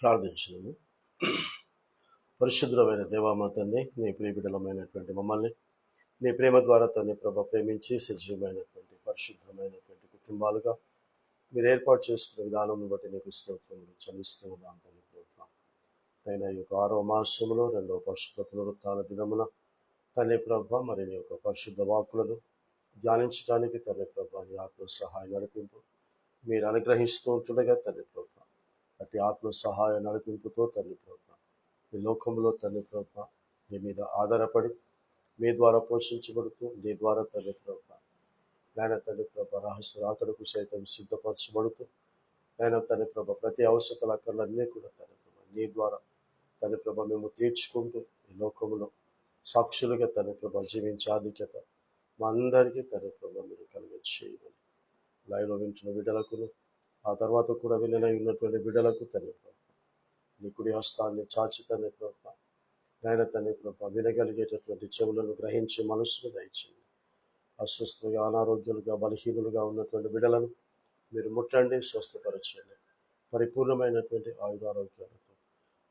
ప్రార్థించును. పరిశుద్ధమైన దేవా తండ్రి, నీ ప్రియబిడ్డలమైనటువంటి మమ్మల్ని నీ ప్రేమ ద్వారా తండ్రి ప్రభ ప్రేమించి సజీవమైనటువంటి పరిశుద్ధమైనటువంటి కుటుంబాలుగా మీరు ఏర్పాటు చేసుకున్న విధానం బట్టి నీకు స్తోత్రములు చెల్లిస్తూ ఉన్నాం తండ్రి ప్రభ. అయినా ఈ యొక్క 6వ మాసంలో 2వ పరిశుద్ధ పునరుత్థాన దినమున తండ్రి ప్రభ మరి నీ యొక్క పరిశుద్ధ వాక్కులను ధ్యానించడానికి తండ్రి ప్రభ నీ ఆత్మ సహాయ నడిపింపు మీరు అనుగ్రహిస్తూ ఉంటుండగా తండ్రి ప్రభ అట్టి ఆత్మ సహాయ నడిపింపుతో తండ్రి ప్రభ ఈ లోకంలో తండ్రి ప్రభ నీ మీద ఆధారపడి మీ ద్వారా పోషించబడుతూ నీ ద్వారా తండ్రి ప్రభ నాయన తండ్రి ప్రభ రహస్య రాకడకు సైతం సిద్ధపరచబడుతూ నాయన తండ్రి ప్రభ ప్రతి అవసరాల అక్కర్లన్నీ కూడా తండ్రి ప్రభ నీ ద్వారా తండ్రి ప్రభ మేము తీర్చుకుంటూ ఈ లోకంలో సాక్షులుగా తండ్రి ప్రభ జీవించే ఆధిక్యత మా అందరికీ తండ్రి ప్రభ మీరు కలిగించేయమని లైవ్లో వింటున్న బిడ్డలకును ఆ తర్వాత కూడా వినై ఉన్నటువంటి బిడ్డలకు తండ్రి ప్రభ నీ కుడి హస్తాన్ని చాచి తండ్రి ప్రభ నాయన తండ్రి ప్రభ వినగలిగేటటువంటి చెవులను గ్రహించే మనస్సును దయచేయండి. అస్వస్థులుగా అనారోగ్యాలుగా బలహీనులుగా ఉన్నటువంటి బిడ్డలను మీరు ముట్టండి, స్వస్థపరచండి, పరిపూర్ణమైనటువంటి ఆయుధారోగ్యాలతో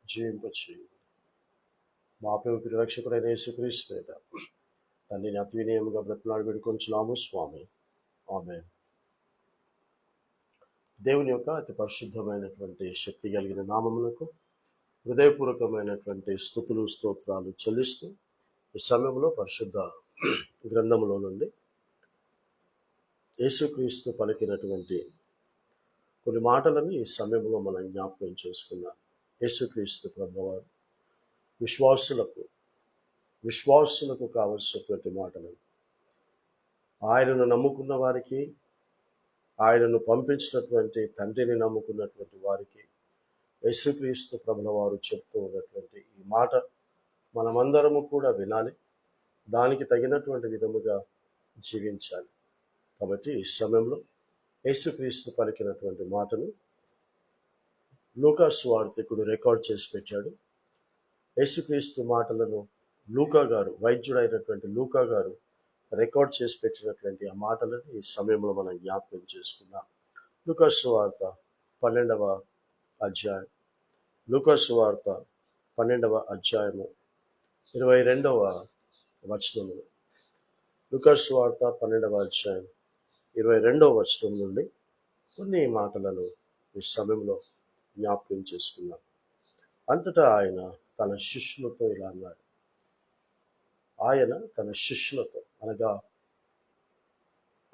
జీవింపచేయండి. మా ప్రేమ రక్షకుడైన యేసుక్రీస్తు పేరిట తండ్రిని అతి వినయముగా బ్రతిమాడి వేడుకొంచున్నాము స్వామి, ఆమేన్. దేవుని యొక్క అతి పరిశుద్ధమైనటువంటి శక్తి కలిగిన నామములకు హృదయపూర్వకమైనటువంటి స్తుతులు స్తోత్రాలు చెల్లిస్తూ ఈ సమయంలో పరిశుద్ధ గ్రంథములో నుండి యేసుక్రీస్తు పలికినటువంటి కొన్ని మాటలను ఈ సమయంలో మనం జ్ఞాపకం చేసుకున్నాం. యేసుక్రీస్తు ప్రభువారు విశ్వాసులకు కావలసినటువంటి మాటలు, ఆయనను నమ్ముకున్న వారికి, ఆయనను పంపించినటువంటి తండ్రిని నమ్ముకున్నటువంటి వారికి యేసుక్రీస్తు ప్రభుల వారు చెప్తూ ఉన్నటువంటి ఈ మాట మనమందరము కూడా వినాలి, దానికి తగినటువంటి విధముగా జీవించాలి. కాబట్టి ఈ సమయంలో యేసుక్రీస్తు పలికినటువంటి మాటను లూకా సువార్తికుడు రికార్డ్ చేసి పెట్టాడు. యేసుక్రీస్తు మాటలను లూకా గారు, వైద్యుడైనటువంటి లూకా గారు రికార్డ్ చేసి పెట్టినటువంటి ఆ మాటలను ఈ సమయంలో మనం జ్ఞాపకం చేసుకుందాం. లూకా సువార్త 12వ అధ్యాయం, లూకా సువార్త 12వ అధ్యాయము 22వ వచనము, లూకా సువార్త 12వ అధ్యాయం 22వ వచనం నుండి కొన్ని మాటలను ఈ సమయంలో జ్ఞాపకం చేసుకున్నాం. అంతటా ఆయన తన శిష్యులతో ఇలా అన్నాడు. ఆయన తన శిష్యులతో అనగా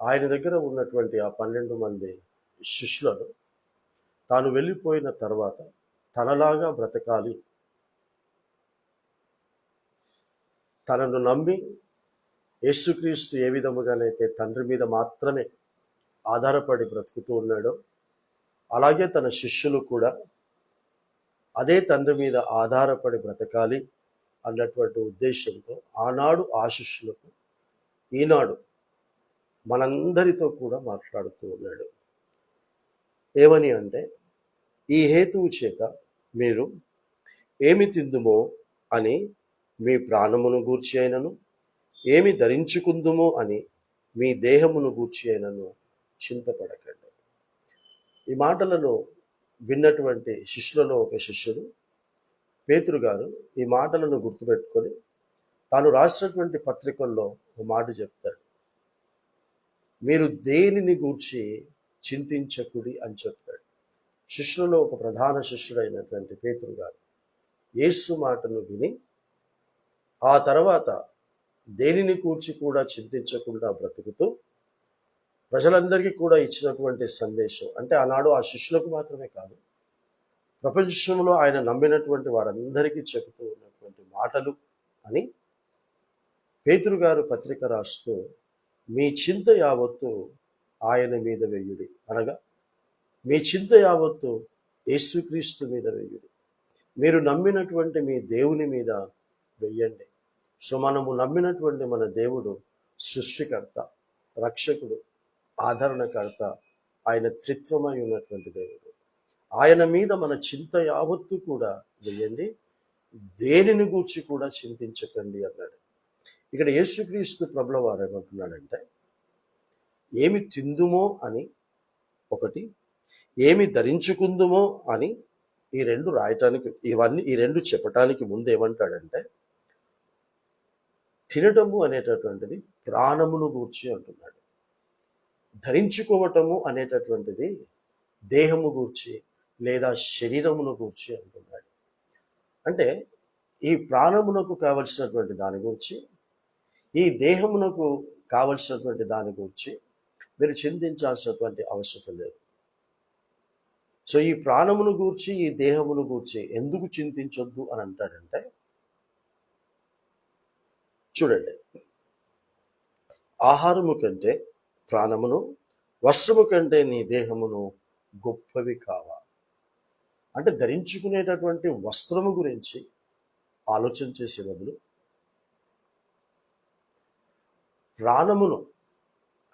ఆయన దగ్గర ఉన్నటువంటి ఆ 12 మంది శిష్యులను తాను వెళ్ళిపోయిన తర్వాత తనలాగా బ్రతకాలి, తనను నమ్మి యేసుక్రీస్తు ఏ విధముగానైతే తండ్రి మీద మాత్రమే ఆధారపడి బ్రతుకుతూ ఉన్నాడో అలాగే తన శిష్యులు కూడా అదే తండ్రి మీద ఆధారపడి బ్రతకాలి అన్నటువంటి ఉద్దేశంతో ఆనాడు ఆ శిష్యులకు ఈనాడు మనందరితో కూడా మాట్లాడుతూ ఉన్నాడు. ఏమని అంటే, ఈ హేతువు చేత మీరు ఏమి తిందుమో అని మీ ప్రాణమును గూర్చి అయినను, ఏమి ధరించుకుందుమో అని మీ దేహమును గూర్చి అయినను చింతపడకండి. ఈ మాటలను విన్నటువంటి శిష్యులలో ఒక శిష్యుడు పేతురు గారు ఈ మాటలను గుర్తుపెట్టుకొని తాను రాసినటువంటి పత్రికల్లో ఒక మాట చెప్తాడు. మీరు దేనిని గూర్చి చింతించకుడి అని చెప్తాడు. శిష్యులలో ఒక ప్రధాన శిష్యుడైనటువంటి పేతురు గారు యేసు మాటను విని ఆ తర్వాత దేనిని గూర్చి కూడా చింతించకుండా బ్రతుకుతూ ప్రజలందరికీ కూడా ఇచ్చినటువంటి సందేశం అంటే ఆనాడు ఆ శిష్యులకు మాత్రమే కాదు, ప్రపంచంలో ఆయన నమ్మినటువంటి వారందరికీ చెబుతూ ఉన్నటువంటి మాటలు అని పేతురు గారు పత్రిక రాస్తూ మీ చింత యావత్తు ఆయన మీద వెయ్యుడి, అనగా మీ చింత యావత్తు యేసుక్రీస్తు మీద వెయ్యుడి, మీరు నమ్మినటువంటి మీ దేవుని మీద వెయ్యండి. సో మనము నమ్మినటువంటి మన దేవుడు సృష్టికర్త, రక్షకుడు, ఆదరణకర్త, ఆయన త్రిత్వమై ఉన్నటువంటి దేవుడు. ఆయన మీద మన చింత యావత్తు కూడా వెయ్యండి, దేనిని గూర్చి కూడా చింతించకండి అన్నాడు. ఇక్కడ యేసుక్రీస్తు ప్రభుల వారు ఏమంటున్నాడంటే, ఏమి తిందుమో అని ఒకటి, ఏమి ధరించుకుందుమో అని ఈ రెండు రాయటానికి ఈ రెండు చెప్పటానికి ముందు ఏమంటాడంటే, తినటము అనేటటువంటిది ప్రాణమును గూర్చి అంటున్నాడు. ధరించుకోవటము అనేటటువంటిది దేహము గూర్చి లేదా శరీరమును గూర్చి అంటున్నాడు. అంటే ఈ ప్రాణమునకు కావలసినటువంటి దాని గురించి, ఈ దేహమునకు కావలసినటువంటి దాని గురించి మీరు చింతించాల్సినటువంటి అవసరం లేదు. సో ఈ ప్రాణమును గూర్చి, ఈ దేహమును గూర్చి ఎందుకు చింతించొద్దు అని అంటాడంటే, చూడండి, ఆహారము కంటే ప్రాణమును, వస్త్రము కంటే నీ దేహమును గొప్పవి కావా. అంటే ధరించుకునేటటువంటి వస్త్రము గురించి ఆలోచన చేసే బదులు, ప్రాణమును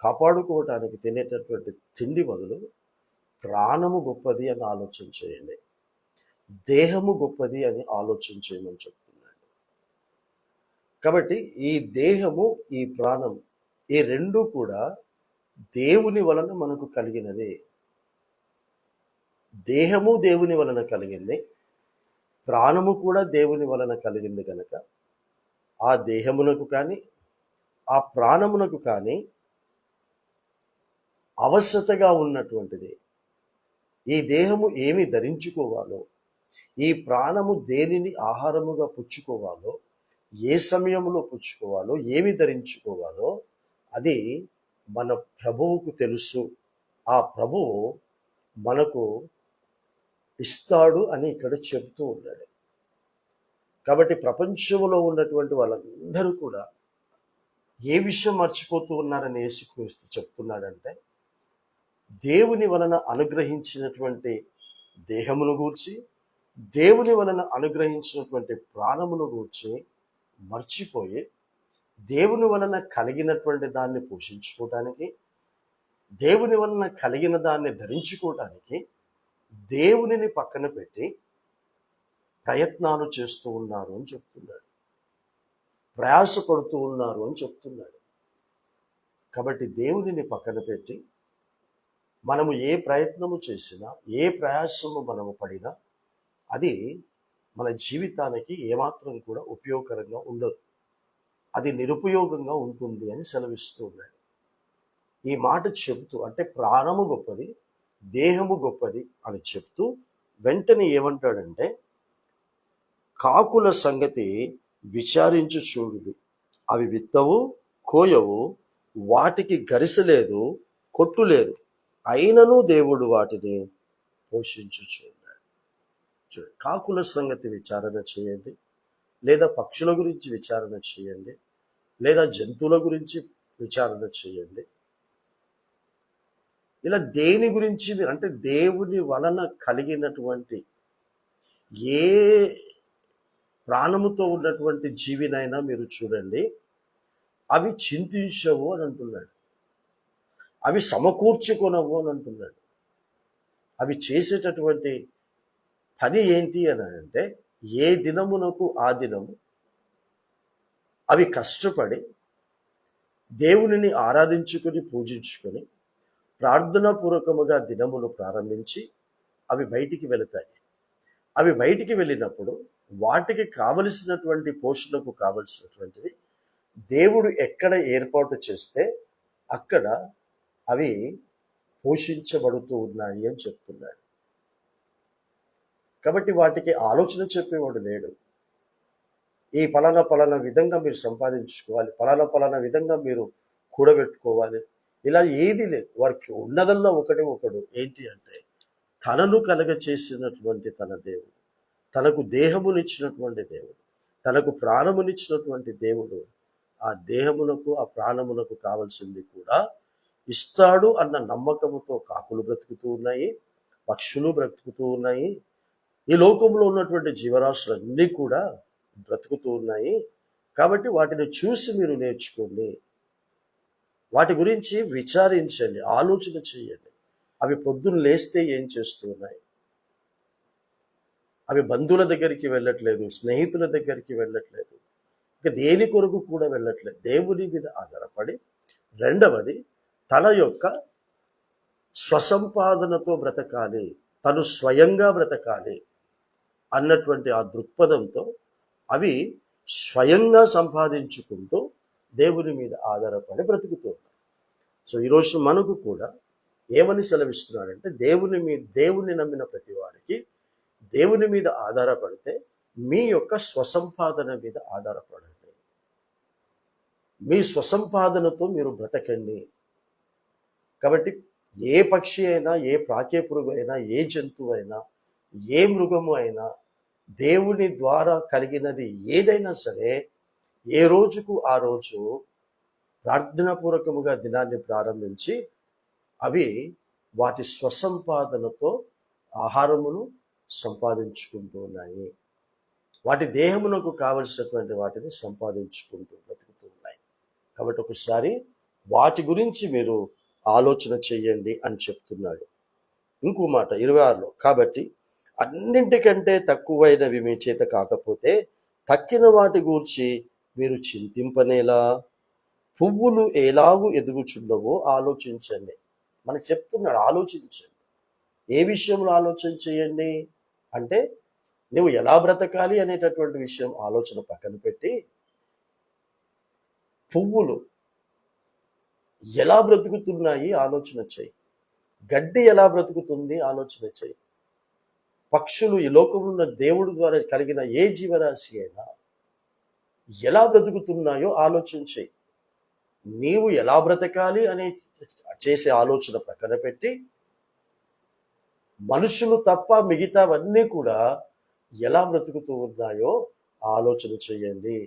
కాపాడుకోవటానికి తినేటటువంటి తిండి బదులు ప్రాణము గొప్పది అని ఆలోచన చేయండి, దేహము గొప్పది అని ఆలోచన చేయమని చెప్తున్నాడు. కాబట్టి ఈ దేహము, ఈ ప్రాణం, ఈ రెండు కూడా దేవుని వలన మనకు కలిగినది. దేహము దేవుని వలన కలిగింది, ప్రాణము కూడా దేవుని వలన కలిగింది కనుక ఆ దేహమునకు కానీ ఆ ప్రాణమునకు కానీ అవసరతగా ఉన్నటువంటిది. ఈ దేహము ఏమి ధరించుకోవాలో, ఈ ప్రాణము దేనిని ఆహారముగా పుచ్చుకోవాలో, ఏ సమయంలో పుచ్చుకోవాలో, ఏమి ధరించుకోవాలో అది మన ప్రభువుకు తెలుసు. ఆ ప్రభువు మనకు ఇస్తాడు అని ఇక్కడ చెబుతూ ఉన్నాడు. కాబట్టి ప్రపంచంలో ఉన్నటువంటి వాళ్ళందరూ కూడా ఏ విషయం మర్చిపోతూ ఉన్నారని యేసుక్రీస్తు చెప్తున్నాడంటే, దేవుని వలన అనుగ్రహించినటువంటి దేహమును గూర్చి, దేవుని వలన అనుగ్రహించినటువంటి ప్రాణమును గూర్చి మర్చిపోయి, దేవుని వలన కలిగినటువంటి దాన్ని పోషించుకోవటానికి, దేవుని వలన కలిగిన దాన్ని ధరించుకోవటానికి దేవునిని పక్కన పెట్టి ప్రయత్నాలు చేస్తూ ఉన్నారు అని చెప్తున్నాడు, ప్రయాసపడుతూ ఉన్నారు అని చెప్తున్నాడు. కాబట్టి దేవునిని పక్కన పెట్టి మనము ఏ ప్రయత్నము చేసినా, ఏ ప్రయాసము మనము పడినా అది మన జీవితానికి ఏమాత్రం కూడా ఉపయోగకరంగా ఉండదు, అది నిరుపయోగంగా ఉంటుంది అని సెలవిస్తూ ఉన్నాడు. ఈ మాట చెబుతూ, అంటే ప్రాణము గొప్పది, దేహము గొప్పది అని చెప్తూ వెంటనే ఏమంటాడంటే, కాకుల సంగతి విచారించు చూడు, అవి విత్తవు, కోయవు, వాటికి గరిసెలేదు, కొట్టు లేదు, అయినను దేవుడు వాటిని పోషించుచున్నాడు. చూడండి, కాకుల సంగతి విచారణ చేయండి, లేదా పక్షుల గురించి విచారణ చేయండి, లేదా జంతువుల గురించి విచారణ చేయండి. ఇలా దేని గురించి అంటే దేవుని వలన కలిగినటువంటి ఏ ప్రాణముతో ఉన్నటువంటి జీవినైనా మీరు చూడండి, అవి చింతించవు అని అంటున్నాడు, అవి సమకూర్చుకొనవు అని అంటున్నాడు. అవి చేసేటటువంటి పని ఏంటి అని అంటే, ఏ దినమునకు ఆ దినము అవి కష్టపడి దేవునిని ఆరాధించుకొని పూజించుకొని ప్రార్థనాపూర్వకముగా దినమును ప్రారంభించి అవి బయటికి వెళతాయి. అవి బయటికి వెళ్ళినప్పుడు వాటికి కావలసినటువంటి పోషణకు కావలసినటువంటివి దేవుడు ఎక్కడ ఏర్పాటు చేస్తే అక్కడ అవి పోషించబడుతూ ఉన్నాయి అని చెప్తున్నాడు. కాబట్టి వాటికి ఆలోచన చెప్పేవాడు లేడు. ఈ పలానా విధంగా మీరు సంపాదించుకోవాలి, పలానా విధంగా మీరు కూడబెట్టుకోవాలి, ఇలా ఏది లేదు. వారికి ఉన్నదల్లా ఒకడు ఏంటి అంటే, తనను కలగ చేసినటువంటి తన దేవుడు, తనకు దేహమునిచ్చినటువంటి దేవుడు, తనకు ప్రాణమునిచ్చినటువంటి దేవుడు ఆ దేహమునకు ఆ ప్రాణమునకు కావలసింది కూడా ఇస్తాడు అన్న నమ్మకముతో కాకులు బ్రతుకుతూ ఉన్నాయి, పక్షులు బ్రతుకుతూ ఉన్నాయి, ఈ లోకంలో ఉన్నటువంటి జీవరాశులన్నీ కూడా బ్రతుకుతూ ఉన్నాయి. కాబట్టి వాటిని చూసి మీరు నేర్చుకోండి, వాటి గురించి విచారించండి, ఆలోచన చేయండి. అవి పొద్దున్న లేస్తే ఏం చేస్తున్నాయి, అవి బంధువుల దగ్గరికి వెళ్ళట్లేదు, స్నేహితుల దగ్గరికి వెళ్ళట్లేదు, ఇక దేని కొరకు కూడా వెళ్ళట్లేదు, దేవుని మీద ఆధారపడి. రెండవది, తన యొక్క స్వసంపాదనతో బ్రతకాలి, తను స్వయంగా బ్రతకాలి. అన్నటువంటి ఆ దృక్పథంతో అవి స్వయంగా సంపాదించుకుంటూ దేవుని మీద ఆధారపడి బ్రతుకుతూ ఉన్నాయి. సో ఈరోజు మనకు కూడా ఏమని సెలవిస్తున్నాడంటే, దేవుని నమ్మిన ప్రతి వారికి దేవుని మీద ఆధారపడితే మీ యొక్క స్వసంపాదన మీద ఆధారపడండి. మీ స్వసంపాదనతో మీరు బ్రతకండి. కాబట్టి ఏ పక్షి అయినా, ఏ ప్రాకే పురుగు అయినా, ఏ జంతువు అయినా, ఏ మృగము అయినా, దేవుని ద్వారా కలిగినది ఏదైనా సరే, ఏ రోజుకు ఆ రోజు ప్రార్థనాపూర్వకముగా దినాన్ని ప్రారంభించి అవి వాటి స్వసంపాదనతో ఆహారమును సంపాదించుకుంటూ ఉన్నాయి. వాటి దేహమునకు కావలసినటువంటి వాటిని సంపాదించుకుంటూ బ్రతుకుతూ ఉన్నాయి. కాబట్టి ఒకసారి వాటి గురించి మీరు ఆలోచన చెయ్యండి అని చెప్తున్నాడు. ఇంకో మాట 26లో, కాబట్టి అన్నింటికంటే తక్కువైనవి మీ చేత కాకపోతే తక్కిన వాటి గూర్చి మీరు చింతింపనేలా? పువ్వులు ఎలాగూ ఎదుగుచుండవో ఆలోచించండి. మనకు చెప్తున్నాడు, ఆలోచించండి. ఏ విషయంలో ఆలోచన చేయండి అంటే, నువ్వు ఎలా బ్రతకాలి అనేటటువంటి విషయం ఆలోచన పక్కన పెట్టి, పువ్వులు ఎలా బ్రతుకుతున్నాయి ఆలోచన చేయి. గడ్డి ఎలా బ్రతుకుతుంది ఆలోచన చేయి. పక్షులు, ఈ లోకంలో ఉన్న దేవుడి ద్వారా కలిగిన ఏ జీవరాశి అయినా ఎలా బ్రతుకుతున్నాయో ఆలోచన చేయి. నీవు ఎలా బ్రతకాలి అనే చేసే ఆలోచన ప్రక్కన పెట్టి, మనుషులు తప్ప మిగతావన్నీ కూడా ఎలా బ్రతుకుతూ ఉన్నాయో ఆలోచన చేయండి.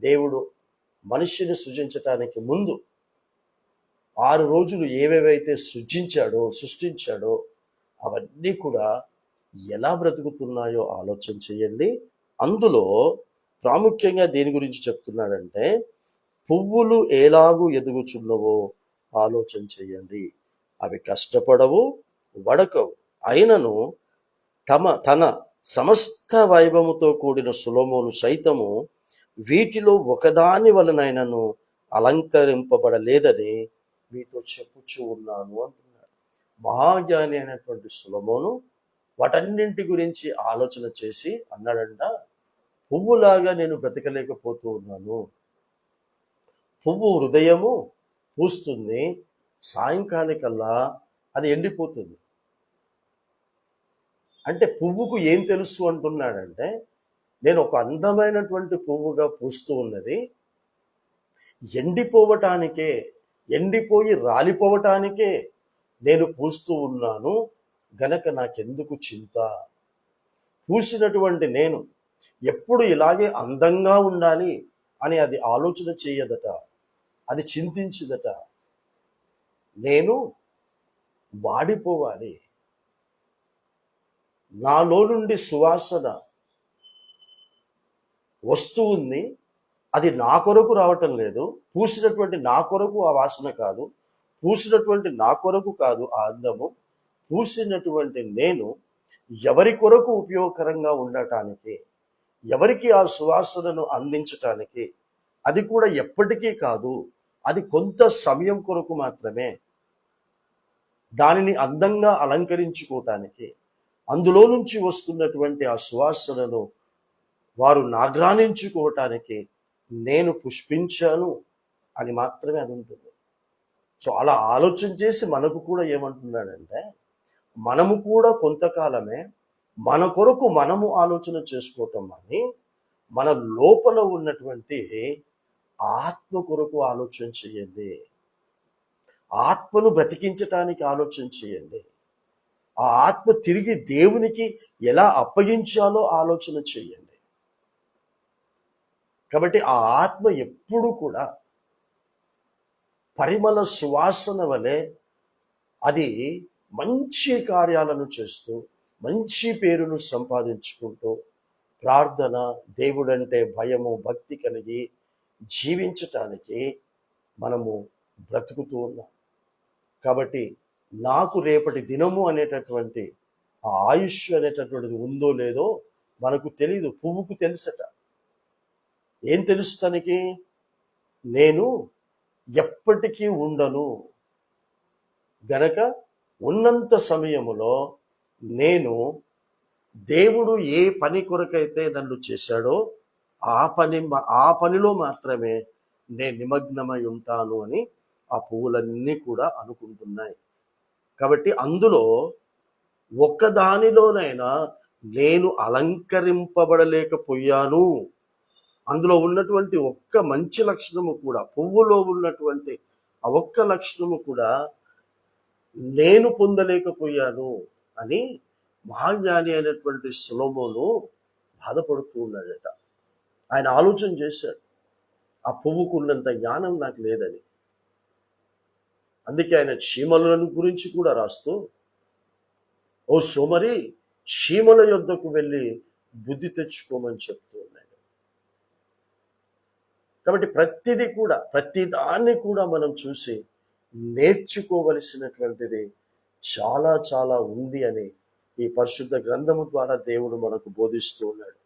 దేవుడు మనిషిని సృజించటానికి ముందు 6 రోజులు ఏవేవైతే సృష్టించాడో అవన్నీ కూడా ఎలా బ్రతుకుతున్నాయో ఆలోచన చేయండి. అందులో ప్రాముఖ్యంగా దేని గురించి చెప్తున్నాడంటే, పువ్వులు ఎలాగూ ఎదుగుచున్నవో ఆలోచన చేయండి. అవి కష్టపడవు, వడకవు, అయినను తన సమస్త వైభవముతో కూడిన సొలొమోను సైతము వీటిలో ఒకదాని వలనైనను అలంకరింపబడలేదని మీతో చెప్పుచూ ఉన్నాను అంటున్నాడు. మహాజ్ఞాని అయినటువంటి సొలొమోను వాటన్నింటి గురించి ఆలోచన చేసి అన్నాడంట, పువ్వులాగా నేను బ్రతకలేకపోతూ ఉన్నాను. పువ్వు హృదయము పూస్తుంది, సాయంకాలికల్లా అది ఎండిపోతుంది. అంటే పువ్వుకు ఏం తెలుసు అంటున్నాడంటే, నేను ఒక అందమైనటువంటి పువ్వుగా పూస్తూ ఉన్నది ఎండిపోయి రాలిపోవటానికే నేను పూస్తూ ఉన్నాను గనక నాకెందుకు చింత? పూసినటువంటి నేను ఎప్పుడు ఇలాగే అందంగా ఉండాలి అని అది ఆలోచన చేయదట, అది చింతించదట. నేను వాడిపోవాలి, నాలో నుండి సువాసన వస్తూ ఉంది, అది నా కొరకు రావటం లేదు. పూసినటువంటి నా కొరకు ఆ వాసన కాదు, పూసినటువంటి నా కొరకు కాదు ఆ అందము. పూసినటువంటి నేను ఎవరి కొరకు ఉపయోగకరంగా ఉండటానికి, ఎవరికి ఆ సువాసనను అందించటానికి, అది కూడా ఎప్పటికీ కాదు, అది కొంత సమయం కొరకు మాత్రమే. దానిని అందంగా అలంకరించుకోవటానికి, అందులో నుంచి వస్తున్నటువంటి ఆ సువాసనను వారు నాగ్రానించుకోవటానికి నేను పుష్పించాను అని మాత్రమే అది ఉంటుంది. సో అలా ఆలోచన చేసి మనకు కూడా ఏమంటున్నాడంటే, మనము కూడా కొంతకాలమే మన కొరకు మనము ఆలోచన చేసుకోవటం అని, మన లోపల ఉన్నటువంటి ఆత్మ కొరకు ఆలోచన చేయండి. ఆత్మను బ్రతికించటానికి ఆలోచన చేయండి. ఆ ఆత్మ తిరిగి దేవునికి ఎలా అప్పగించాలో ఆలోచన చేయండి. కాబట్టి ఆ ఆత్మ ఎప్పుడు కూడా పరిమళ సువాసన వలె అది మంచి కార్యాలను చేస్తూ, మంచి పేరును సంపాదించుకుంటూ, ప్రార్థన, దేవుడంటే భయము, భక్తి కలిగి జీవించటానికి మనము బ్రతుకుతూ ఉన్నాం. కాబట్టి నాకు రేపటి దినము అనేటటువంటి ఆ ఆయుష్ అనేటటువంటిది ఉందో లేదో మనకు తెలీదు. పువ్వుకు తెలుసట. ఏం తెలుసు తనకి? నేను ఎప్పటికీ ఉండను గనక ఉన్నంత సమయములో నేను దేవుడు ఏ పని కొరకైతే నన్ను చేశాడో ఆ పనిలో మాత్రమే నేను నిమగ్నమై ఉంటాను అని ఆ పువ్వులన్నీ కూడా అనుకుంటున్నాయి. కాబట్టి అందులో ఒక్కదానిలోనైనా నేను అలంకరింపబడలేకపోయాను. అందులో ఉన్నటువంటి ఒక్క మంచి లక్షణము కూడా, పువ్వులో ఉన్నటువంటి ఆ ఒక్క లక్షణము కూడా నేను పొందలేకపోయాను అని మహాజ్ఞాని అయినటువంటి సొలొమోను బాధపడుతూ ఉన్నాడట. ఆయన ఆలోచన చేశాడు, ఆ పువ్వుకున్నంత జ్ఞానం నాకు లేదని. అందుకే ఆయన చీమలను గురించి కూడా రాస్తూ, ఓ సోమరి, చీమల యొద్దకు వెళ్ళి బుద్ధి తెచ్చుకోమని చెప్తూ ఉన్నాడు. కాబట్టి ప్రతి దాన్ని కూడా మనం చూసి నేర్చుకోవలసినటువంటిది చాలా చాలా ఉంది అని ఈ పరిశుద్ధ గ్రంథము ద్వారా దేవుడు మనకు బోధిస్తూ ఉన్నాడు.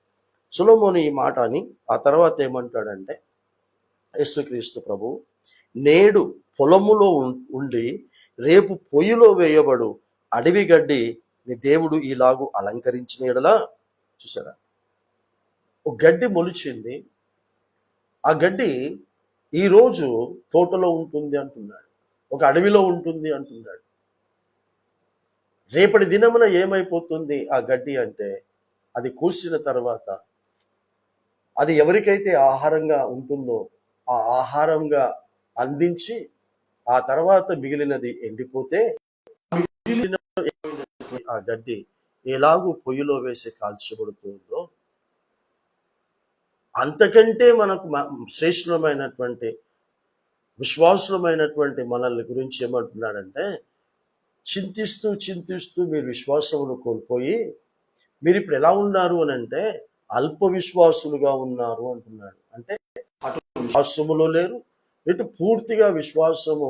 సొలొమోను ఈ మాట అని ఆ తర్వాత ఏమంటాడంటే, యేసుక్రీస్తు ప్రభు నేడు పొలములో ఉండి రేపు పొయ్యిలో వేయబడు అడవి గడ్డి నీ దేవుడు ఇలాగూ అలంకరించిన ఎడలా. చూసారా, ఒక గడ్డి మొలిచింది, ఆ గడ్డి ఈరోజు తోటలో ఉంటుంది అంటున్నాడు, ఒక అడవిలో ఉంటుంది అంటున్నాడు. రేపటి దినమున ఏమైపోతుంది ఆ గడ్డి అంటే, అది కోసిన తర్వాత అది ఎవరికైతే ఆహారంగా ఉంటుందో ఆ ఆహారంగా అందించి ఆ తర్వాత మిగిలినది ఎండిపోతే ఆ గడ్డి ఎలాగూ పొయ్యిలో వేసి కాల్చబడుతుందో, అంతకంటే మనకు శ్రేష్టమైనటువంటి విశ్వాసమైనటువంటి మనల్ని గురించి ఏమంటున్నాడంటే, చింతిస్తూ చింతిస్తూ మీరు విశ్వాసమును కోల్పోయి మీరు ఇప్పుడు ఎలా ఉన్నారు అని అంటే అల్ప విశ్వాసులుగా ఉన్నారు అంటున్నాడు. అంటే అటు విశ్వాసములో లేరు, ఇటు పూర్తిగా విశ్వాసము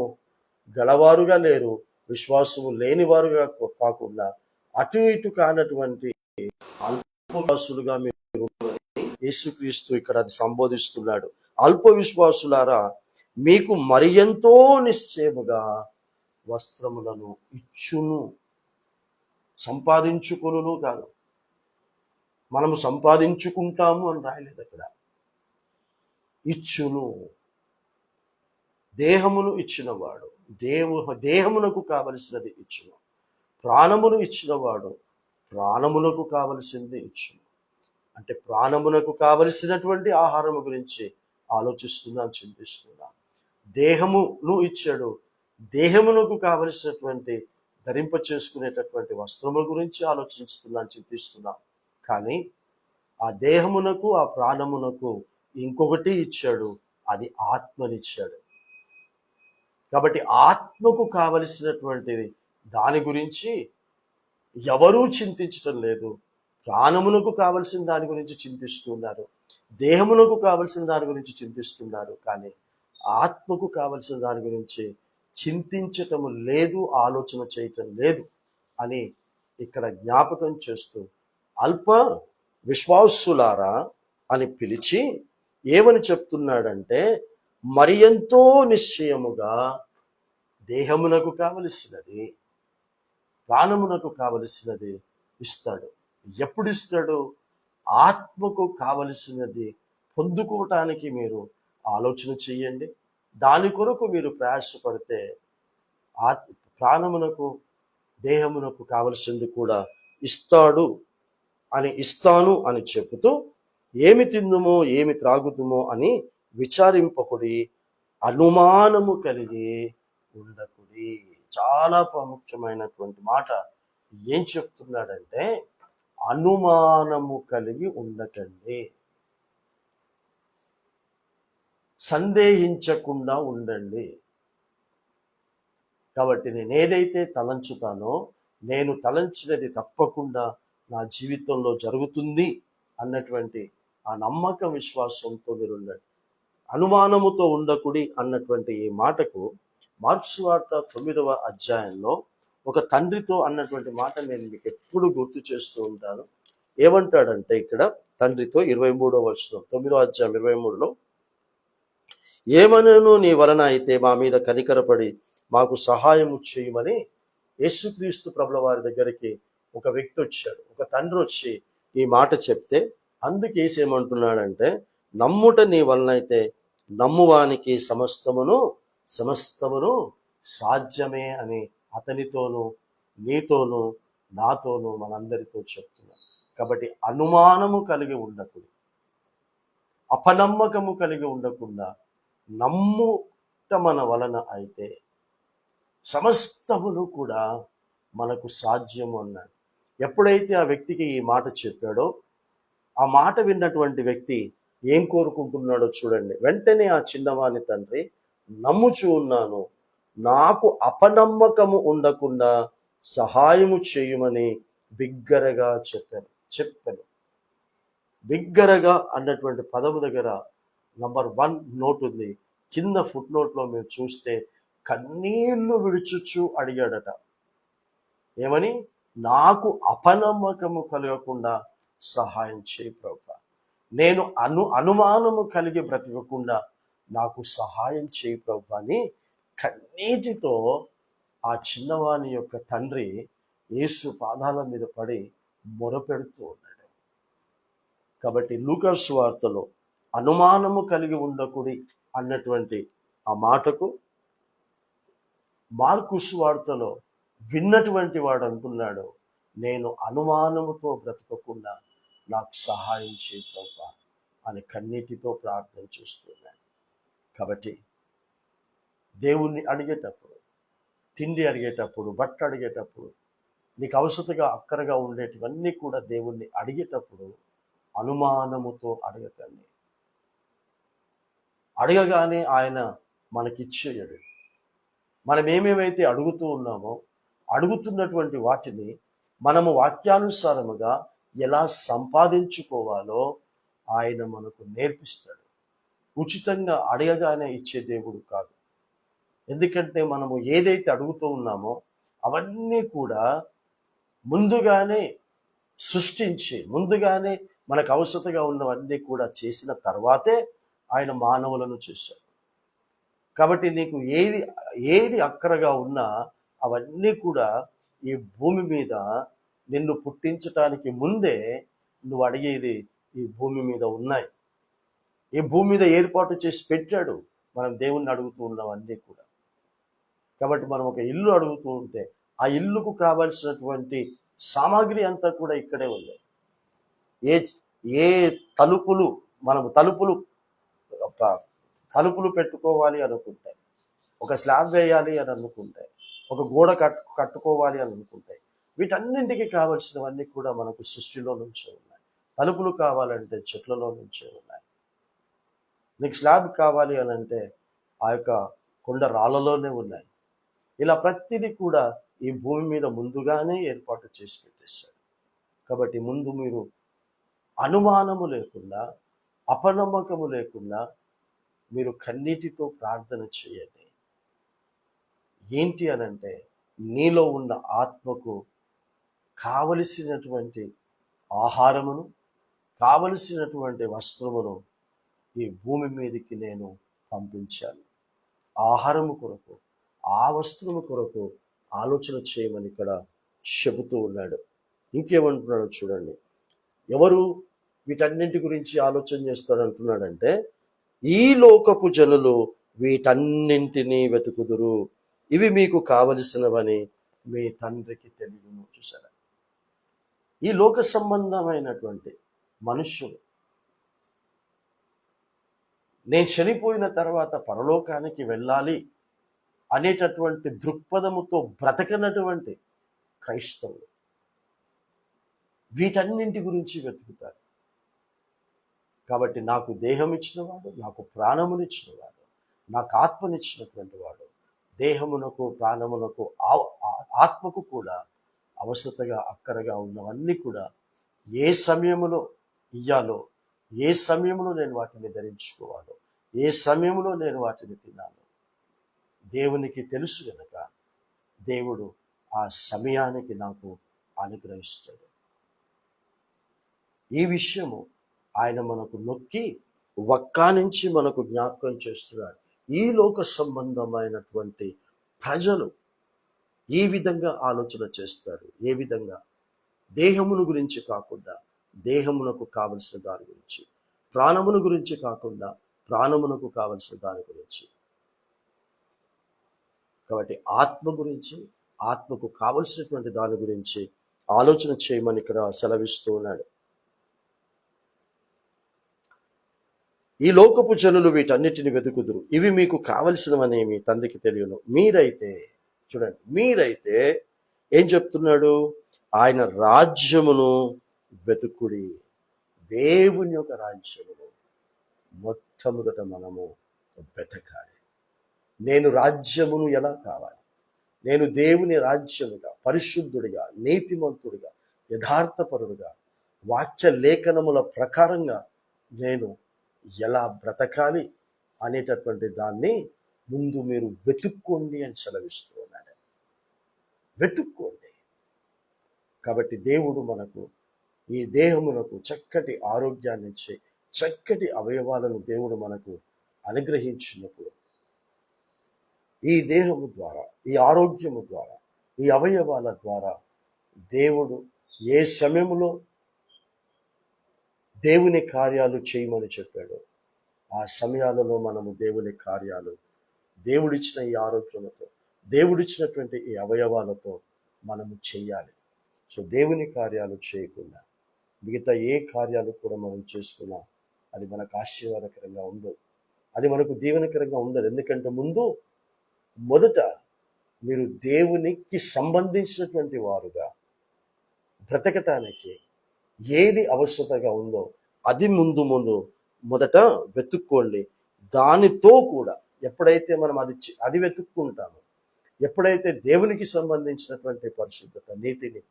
గలవారుగా లేరు, విశ్వాసము లేనివారుగా కాకుండా అటు ఇటు కానటువంటి అల్ప విశ్వాసులుగా మీరు యేసుక్రీస్తు ఇక్కడ అది సంబోధిస్తున్నాడు. అల్ప విశ్వాసులారా, మీకు మరి ఎంతో నిశ్చయముగా వస్త్రములను ఇచ్చును. సంపాదించుకొనును కాదు, మనము సంపాదించుకుంటాము అని రాయలేదు అక్కడ. ఇచ్చును. దేహమును ఇచ్చినవాడు దేహమునకు కావలసినది ఇచ్చును. ప్రాణమును ఇచ్చినవాడు ప్రాణమునకు కావలసింది ఇచ్చును. అంటే ప్రాణమునకు కావలసినటువంటి ఆహారము గురించి ఆలోచిస్తున్నాం, చింతిస్తున్నాం. దేహమును ఇచ్చాడు, దేహమునకు కావలసినటువంటి ధరింప చేసుకునేటటువంటి వస్త్రముల గురించి ఆలోచిస్తున్నాం, చింతిస్తున్నాం. కానీ ఆ దేహమునకు ఆ ప్రాణమునకు ఇంకొకటి ఇచ్చాడు, అది ఆత్మనిచ్చాడు. కాబట్టి ఆత్మకు కావలసినటువంటిది దాని గురించి ఎవరూ చింతించటం లేదు. ప్రాణమునకు కావలసిన దాని గురించి చింతిస్తున్నారు, దేహమునకు కావలసిన దాని గురించి చింతిస్తున్నారు, కానీ ఆత్మకు కావలసిన దాని గురించి చింతించటము లేదు, ఆలోచన చేయటం లేదు అని ఇక్కడ జ్ఞాపకం చేస్తూ అల్ప విశ్వాసులారా అని పిలిచి ఏమని చెప్తున్నాడంటే, మరి ఎంతో నిశ్చయముగా దేహమునకు కావలసినది ప్రాణమునకు కావలసినది ఇస్తాడు. ఎప్పుడు ఇస్తాడు? ఆత్మకు కావలసినది పొందుకోవటానికి మీరు ఆలోచన చెయ్యండి. దాని కొరకు మీరు ప్రయాసపడితే ప్రాణమునకు దేహమునకు కావలసింది కూడా ఇస్తాను అని చెబుతూ, ఏమి తిందుమో ఏమి త్రాగుదుమో అని విచారింపకుడి, అనుమానము కలిగి ఉండకుడి. చాలా ప్రాముఖ్యమైనటువంటి మాట. ఏం చెప్తున్నాడంటే, అనుమానము కలిగి ఉండకండి, సందేహించకుండా ఉండండి. కాబట్టి నేను ఏదైతే తలంచుతానో, నేను తలంచినది తప్పకుండా నా జీవితంలో జరుగుతుంది అన్నటువంటి ఆ నమ్మక విశ్వాసంతో మీరు ఉండండి. అనుమానముతో ఉండకుడి అన్నటువంటి ఈ మాటకు మార్క్స్ వార్త 9వ అధ్యాయంలో ఒక తండ్రితో అన్నటువంటి మాట నేను మీకు ఎప్పుడు గుర్తు చేస్తూ ఉంటాను. ఏమంటాడంటే ఇక్కడ తండ్రితో 23వ వచనం, 9వ అధ్యాయం 23లో, ఏమనను నీ వలన అయితే మా మీద కనికరపడి మాకు సహాయము చేయమని యేసుక్రీస్తు ప్రభుల వారి దగ్గరికి ఒక వ్యక్తి వచ్చాడు, ఒక తండ్రి వచ్చి ఈ మాట చెప్తే అందుకు యేసు ఏమంటున్నాడంటే, నమ్ముట నీ వలనైతే నమ్మువానికి సమస్తమును సాధ్యమే అని అతనితోనూ నీతోనూ నాతోనూ మనందరితో చెప్తున్నాడు. కాబట్టి అనుమానము కలిగి ఉండకూడదు, అపనమ్మకము కలిగి ఉండకుండా నమ్ముట మన వలన అయితే సమస్తమును కూడా మనకు సాధ్యము అన్నాడు. ఎప్పుడైతే ఆ వ్యక్తికి ఈ మాట చెప్పాడో, ఆ మాట విన్నటువంటి వ్యక్తి ఏం కోరుకుంటున్నాడో చూడండి. వెంటనే ఆ చిన్నవాని తండ్రి, నమ్ముచూ ఉన్నాను, నాకు అపనమ్మకము ఉండకుండా సహాయము చేయమని బిగ్గరగా చెప్పాను. బిగ్గరగా అన్నటువంటి పదము దగ్గర నంబర్ 1 నోట్ ఉంది. కింద ఫుట్ నోట్లో మీరు చూస్తే కన్నీళ్లు విడుచుచు అడిగాడట. ఏమని? నాకు అపనమ్మకము కలగకుండా సహాయం చేయి ప్రభువా, నేను అనుమానము కలిగి బ్రతకకుండా నాకు సహాయం చేయి ప్రభువా అని కన్నీటితో ఆ చిన్నవాని యొక్క తండ్రి యేసు పాదాల మీద పడి మొరపెడుతూ ఉన్నాడు. కాబట్టి లూకా సువార్తలో అనుమానము కలిగి ఉండకుడి అన్నటువంటి ఆ మాటకు మార్కు సువార్తలో విన్నటువంటి వాడు అంటున్నాడు, నేను అనుమానముతో బ్రతకకుండా నాకు సహాయం చేయి ప్రభువా అని కన్నీటితో ప్రార్థన చేస్తున్నాను. కాబట్టి దేవుణ్ణి అడిగేటప్పుడు, తిండి అడిగేటప్పుడు, బట్ట అడిగేటప్పుడు, నీకు అవసరతగా అక్కరగా ఉండేటివన్నీ కూడా దేవుణ్ణి అడిగేటప్పుడు అనుమానముతో అడగకండి. అడగగానే ఆయన మనకిచ్చేయడు. మనం ఏమేమైతే అడుగుతూ ఉన్నామో అడుగుతున్నటువంటి వాటిని మనము వాక్యానుసారముగా ఎలా సంపాదించుకోవాలో ఆయన మనకు నేర్పిస్తాడు. ఉచితంగా అడగగానే ఇచ్చే దేవుడు కాదు. ఎందుకంటే మనము ఏదైతే అడుగుతూ ఉన్నామో అవన్నీ కూడా ముందుగానే సృష్టించి, ముందుగానే మనకు అవసరతగా ఉన్నవన్నీ కూడా చేసిన తర్వాతే ఆయన మానవులను చేశాడు. కాబట్టి నీకు ఏది అక్కరగా ఉన్నా అవన్నీ కూడా ఈ భూమి మీద నిన్ను పుట్టించటానికి ముందే నువ్వు అడిగేది ఈ భూమి మీద ఉన్నాయి. ఈ భూమి మీద ఏర్పాటు చేసి పెట్టాడు మనం దేవుణ్ణి అడుగుతూ ఉన్నవన్నీ కూడా. కాబట్టి మనం ఒక ఇల్లు అడుగుతూ ఉంటే ఆ ఇల్లుకు కావలసినటువంటి సామాగ్రి అంతా కూడా ఇక్కడే ఉంది. ఏ తలుపులు, మనము తలుపులు పెట్టుకోవాలి అనుకుంటే, ఒక స్లాబ్ వేయాలి అని అనుకుంటే, ఒక గోడ కట్టుకోవాలి అని అనుకుంటే, వీటన్నింటికి కావలసినవన్నీ కూడా మనకు సృష్టిలో నుంచే ఉన్నాయి. తలుపులు కావాలంటే చెట్లలో నుంచే ఉన్నాయి. నీకు స్లాబ్ కావాలి అని అంటే ఆ యొక్క కొండ రాళ్ళలోనే ఉన్నాయి. ఇలా ప్రతిదీ కూడా ఈ భూమి మీద ముందుగానే ఏర్పాటు చేసి పెట్టేశాడు. కాబట్టి ముందు మీరు అనుమానము లేకుండా, అపనమ్మకము లేకుండా మీరు కన్నీటితో ప్రార్థన చేయండి. ఏంటి అనంటే, నీలో ఉన్న ఆత్మకు కావలసినటువంటి ఆహారమును, కావలసినటువంటి వస్త్రమును ఈ భూమి మీదకి నేను పంపించాను. ఆహారము కొరకు, ఆ వస్త్రము కొరకు ఆలోచన చేయమని ఇక్కడ చెబుతూ ఉన్నాడు. ఇంకేమంటున్నాడు చూడండి. ఎవరు వీటన్నింటి గురించి ఆలోచన చేస్తాడంటున్నాడంటే, ఈ లోకపు జనులు వీటన్నింటినీ వెతుకుదురు, ఇవి మీకు కావలసినవని మీ తండ్రికి తెలియను. చూసారా? ఈ లోక సంబంధమైనటువంటి మనుష్యులు నేను చనిపోయిన తర్వాత పరలోకానికి వెళ్ళాలి అనేటటువంటి దృక్పథముతో బ్రతకనటువంటి క్రైస్తవులు వీటన్నింటి గురించి వెతుకుతారు. కాబట్టి నాకు దేహం ఇచ్చినవాడు, నాకు ప్రాణమునిచ్చినవాడు, నాకు ఆత్మనిచ్చినటువంటి వాడు, దేహమునకు ప్రాణమునకు ఆత్మకు కూడా అవసరతగా అక్కరగా ఉన్నవన్నీ కూడా ఏ సమయంలో ఇయ్యాలో, ఏ సమయంలో నేను వాటిని ధరించుకోవాలో, ఏ సమయంలో నేను వాటిని తినాలో దేవునికి తెలుసు గనక దేవుడు ఆ సమయానికి నాకు అనుగ్రహిస్తాడు. ఈ విషయము ఆయన మనకు నొక్కి వక్కానించి మనకు జ్ఞాపకం చేస్తున్నాడు. ఈ లోక సంబంధమైనటువంటి ప్రజలు ఈ విధంగా ఆలోచన చేస్తారు. ఏ విధంగా? దేహమును గురించి కాకుండా దేహమునకు కావలసిన దాని గురించి, ప్రాణమును గురించి కాకుండా ప్రాణమునకు కావలసిన దాని గురించి. కాబట్టి ఆత్మ గురించి, ఆత్మకు కావలసినటువంటి దాని గురించి ఆలోచన చేయమని ఇక్కడ సెలవిస్తూ ఉన్నాడు. ఈ లోకపు జనులు వీటన్నిటిని వెతుకుదురు, ఇవి మీకు కావలసినవని మీ తండ్రికి తెలియను. మీరైతే చూడండి, మీరైతే ఏం చెప్తున్నాడు? ఆయన రాజ్యమును వెతుకుడి. దేవుని యొక్క రాజ్యమును మొట్టమొదట మనము వెతకాలి. నేను రాజ్యమును ఎలా కావాలి? నేను దేవుని రాజ్యముగా, పరిశుద్ధుడిగా, నీతిమంతుడిగా, యథార్థపరుడుగా, వాక్య లేఖనముల ప్రకారంగా నేను ఎలా బ్రతకాలి అనేటటువంటి దాన్ని ముందు మీరు వెతుక్కోండి అని సెలవిస్తూ ఉన్నాడు. వెతుక్కోండి. కాబట్టి దేవుడు మనకు ఈ దేహమునకు చక్కటి ఆరోగ్యాన్ని ఇచ్చి, చక్కటి అవయవాలను దేవుడు మనకు అనుగ్రహించినప్పుడు, ఈ దేహము ద్వారా, ఈ ఆరోగ్యము ద్వారా, ఈ అవయవాల ద్వారా దేవుడు ఏ సమయంలో దేవుని కార్యాలు చేయమని చెప్పాడు, ఆ సమయాలలో మనము దేవుని కార్యాలు, దేవుడిచ్చిన ఈ ఆరోగ్యముతో, దేవుడిచ్చినటువంటి ఈ అవయవాలతో మనము చేయాలి. సో దేవుని కార్యాలు చేయకుండా మిగతా ఏ కార్యాలు కూడా మనం చేసుకున్నా అది మనకు ఆశీర్వాదకరంగా ఉండదు, అది మనకు దీవెనకరంగా ఉండదు. ఎందుకంటే మొదట మీరు దేవునికి సంబంధించినటువంటి వారుగా బ్రతకటానికి ఏది అవసరతగా ఉందో అది మొదట వెతుక్కోండి. దానితో కూడా ఎప్పుడైతే మనం అది వెతుక్కుంటామో, ఎప్పుడైతే దేవునికి సంబంధించినటువంటి పరిశుద్ధత, నీతిని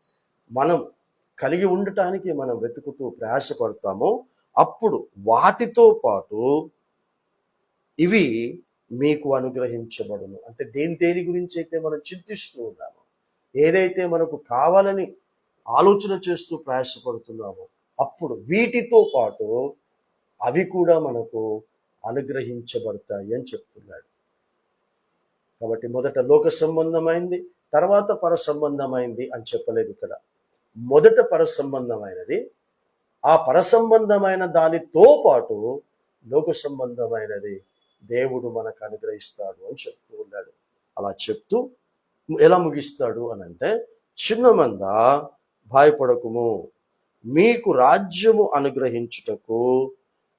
మనం కలిగి ఉండటానికి మనం వెతుకుతూ ప్రయాసపడతామో, అప్పుడు వాటితో పాటు ఇవి మీకు అనుగ్రహించబడును. అంటే దేని గురించి అయితే మనం చింతిస్తూ ఉన్నామో, ఏదైతే మనకు కావాలని ఆలోచన చేస్తూ ప్రయాసపడుతున్నామో, అప్పుడు వీటితో పాటు అవి కూడా మనకు అనుగ్రహించబడతాయి అని చెప్తున్నాడు. కాబట్టి మొదట లోక సంబంధమైంది, తర్వాత పర సంబంధమైంది అని చెప్పలేదు ఇక్కడ. మొదట పర సంబంధమైనది, ఆ పర సంబంధమైన దానితో పాటు లోక సంబంధమైనది దేవుడు మనకు అనుగ్రహిస్తాడు అని చెప్తూ ఉన్నాడు. అలా చెప్తూ ఎలా ముగిస్తాడు అని అంటే, చిన్న మంద భయపడకుము, మీకు రాజ్యము అనుగ్రహించుటకు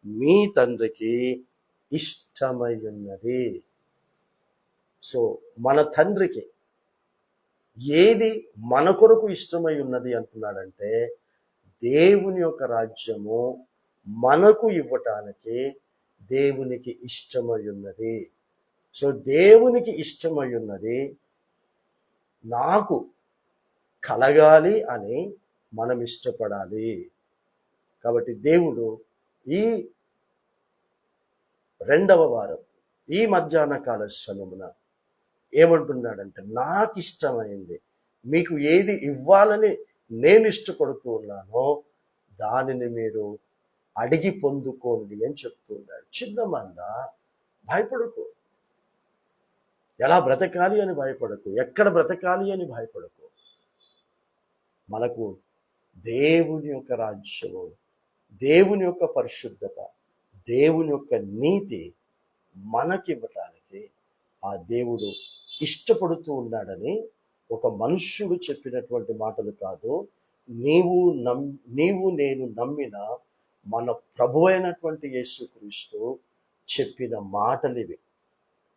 మీ తండ్రికి ఇష్టమై ఉన్నది. సో మన తండ్రికి ఏది మన కొరకు ఇష్టమై ఉన్నది అంటున్నాడంటే, దేవుని యొక్క రాజ్యము మనకు ఇవ్వటానికి దేవునికి ఇష్టమై ఉన్నది. సో దేవునికి ఇష్టమై ఉన్నది నాకు కలగాలి అని మనం ఇష్టపడాలి. కాబట్టి దేవుడు ఈ 2వ వారం, ఈ మధ్యాహ్న కాల సమయమున ఏమంటున్నాడంటే, నాకు ఇష్టమైంది మీకు ఏది ఇవ్వాలని నేను ఇష్టపడుతూ ఉన్నానో దానిని మీరు అడిగి పొందుకోండి అని చెప్తున్నాడు. చిన్న మంద భయపడకు, ఎలా బ్రతకాలి అని భయపడకు, ఎక్కడ బ్రతకాలి అని భయపడకు. మనకు దేవుని యొక్క రాజ్యము, దేవుని యొక్క పరిశుద్ధత, దేవుని యొక్క నీతి మనకివ్వటానికి ఆ దేవుడు ఇష్టపడుతూ ఉన్నాడని ఒక మనుష్యుడు చెప్పినటువంటి మాటలు కాదు, నీవు నేను నమ్మిన మన ప్రభు అయినటువంటి యేసుక్రీస్తు చెప్పిన మాటలు ఇవి.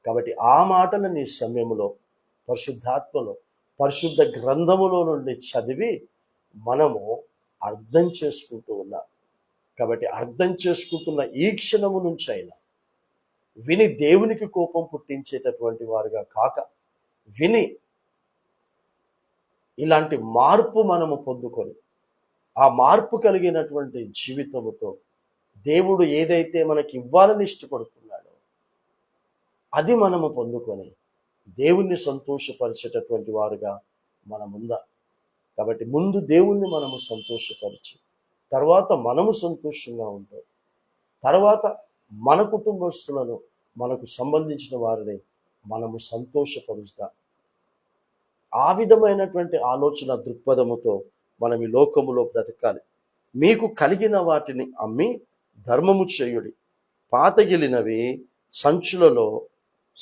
కాబట్టి ఆ మాటలని ఈ సమయంలో పరిశుద్ధాత్మలో, పరిశుద్ధ గ్రంథములో నుండి చదివి మనము అర్థం చేసుకుంటూ ఉన్నాం. కాబట్టి అర్థం చేసుకుంటున్న ఈ క్షణము నుంచి అయినా విని దేవునికి కోపం పుట్టించేటటువంటి వారుగా కాక, విని ఇలాంటి మార్పు మనము పొందుకొని, ఆ మార్పు కలిగినటువంటి జీవితముతో దేవుడు ఏదైతే మనకి ఇవ్వాలని ఇష్టపడుతున్నాడో అది మనము పొందుకొని దేవుణ్ణి సంతోషపరిచేటటువంటి వారుగా మనముందా. కాబట్టి ముందు దేవుణ్ణి మనము సంతోషపరిచి, తర్వాత మనము సంతోషంగా ఉంటాం, తర్వాత మన కుటుంబస్తులను, మనకు సంబంధించిన వారిని మనము సంతోషపరుస్తాం. ఆ విధమైనటువంటి ఆలోచన దృక్పథముతో మనం ఈ లోకములో బ్రతకాలి. మీకు కలిగిన వాటిని అమ్మి ధర్మము చేయుడి. పాతగిలినవి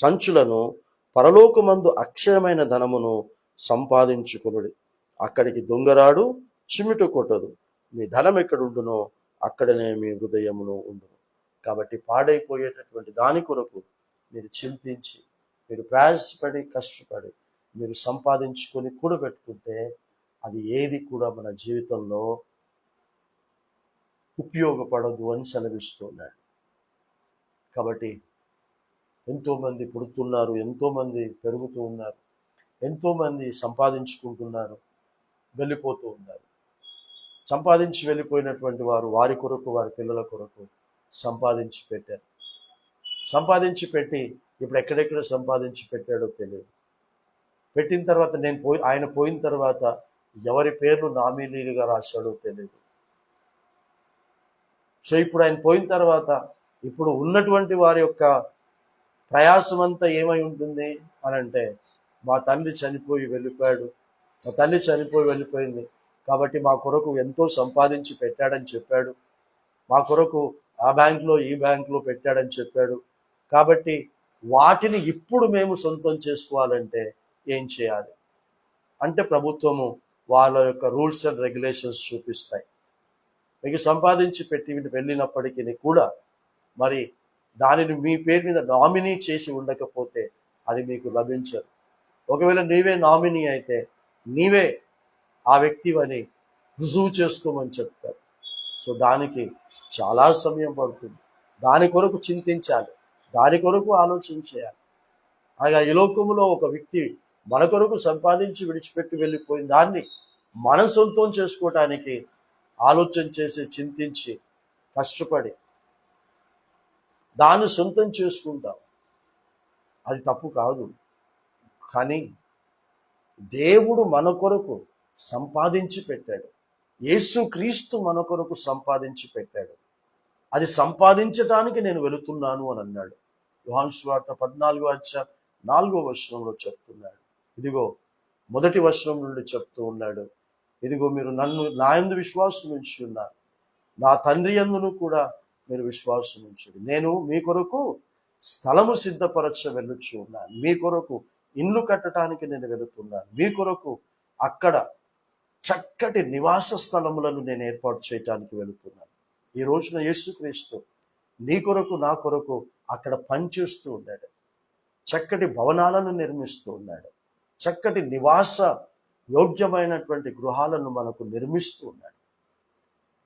సంచులను పరలోకమందు అక్షయమైన ధనమును సంపాదించుకొనుడి. అక్కడికి దొంగరాడు చిమ్మిట కొట్టదు. మీ ధనం ఎక్కడుండునో అక్కడనే మీ హృదయమును ఉండును. కాబట్టి పాడైపోయేటటువంటి దాని కొరకు మీరు చింతించి, మీరు ప్రయాసపడి, కష్టపడి మీరు సంపాదించుకొని కూడబెట్టుకుంటే అది ఏది కూడా మన జీవితంలో ఉపయోగపడదు అని సెలవిస్తున్నాడు. కాబట్టి ఎంతోమంది పుడుతున్నారు, ఎంతోమంది పెరుగుతూ ఉన్నారు, ఎంతోమంది సంపాదించుకుంటున్నారు, వెళ్ళిపోతూ ఉన్నారు. సంపాదించి వెళ్ళిపోయినటువంటి వారు వారి కొరకు, వారి పిల్లల కొరకు సంపాదించి పెట్టారు. సంపాదించి పెట్టి ఇప్పుడు ఎక్కడెక్కడ సంపాదించి పెట్టాడో తెలియదు. పెట్టిన తర్వాత ఆయన పోయిన తర్వాత ఎవరి పేర్లు నామినీలుగా రాశాడో తెలియదు. సో ఇప్పుడు ఆయన పోయిన తర్వాత ఇప్పుడు ఉన్నటువంటి వారి యొక్క ప్రయాసం అంతా ఏమై ఉంటుంది అని అంటే, మా తండ్రి చనిపోయి వెళ్ళిపోయాడు, మా తల్లి చనిపోయి వెళ్ళిపోయింది, కాబట్టి మా కొరకు ఎంతో సంపాదించి పెట్టాడని చెప్పాడు, మా కొరకు ఆ బ్యాంకులో ఈ బ్యాంకులో పెట్టాడని చెప్పాడు, కాబట్టి వాటిని ఇప్పుడు మేము సొంతం చేసుకోవాలంటే ఏం చేయాలి అంటే ప్రభుత్వము వాళ్ళ యొక్క రూల్స్ అండ్ రెగ్యులేషన్స్ చూపిస్తాయి. మీకు సంపాదించి పెట్టి వెళ్ళినప్పటికీ కూడా మరి దానిని మీ పేరు మీద నామినీ చేసి ఉండకపోతే అది మీకు లభించదు. ఒకవేళ నీవే నామినీ అయితే నీవే ఆ వ్యక్తివని రుజువు చేసుకోమని చెప్తారు. సో దానికి చాలా సమయం పడుతుంది. దాని కొరకు చింతించాలి, దాని కొరకు ఆలోచించేయాలి. అనగా ఈ లోకములో ఒక వ్యక్తి మన కొరకు సంపాదించి విడిచిపెట్టి వెళ్ళిపోయిన దాన్ని మనం సొంతం చేసుకోవటానికి ఆలోచన చేసి, చింతించి, కష్టపడి దాన్ని సొంతం చేసుకుంటాం. అది తప్పు కాదు. కానీ దేవుడు మన కొరకు సంపాదించి పెట్టాడు. యేసుక్రీస్తు మన కొరకు సంపాదించి పెట్టాడు. అది సంపాదించటానికి నేను వెళుతున్నాను అని అన్నాడు. యోహాను సువార్త 14:4 చెప్తున్నాడు. ఇదిగో మొదటి వచనం నుండి చెప్తూ ఉన్నాడు, ఇదిగో మీరు నా యందు విశ్వాసం ఉంచి ఉన్నారు, నా తండ్రి యందును కూడా మీరు విశ్వాసం ఉంచండి. నేను మీ కొరకు స్థలము సిద్ధపరచ వెళ్ళుచు ఉన్నాను. మీ కొరకు ఇల్లు కట్టడానికి నేను వెళుతున్నాను. మీ కొరకు అక్కడ చక్కటి నివాస స్థలములను నేను ఏర్పాటు చేయటానికి వెళుతున్నాను. ఈ రోజున యేసుక్రీస్తు నీ కొరకు, నా కొరకు అక్కడ పనిచేస్తూ ఉన్నాడు. చక్కటి భవనాలను నిర్మిస్తూ ఉన్నాడు. చక్కటి నివాస యోగ్యమైనటువంటి గృహాలను మనకు నిర్మిస్తూ ఉన్నాడు.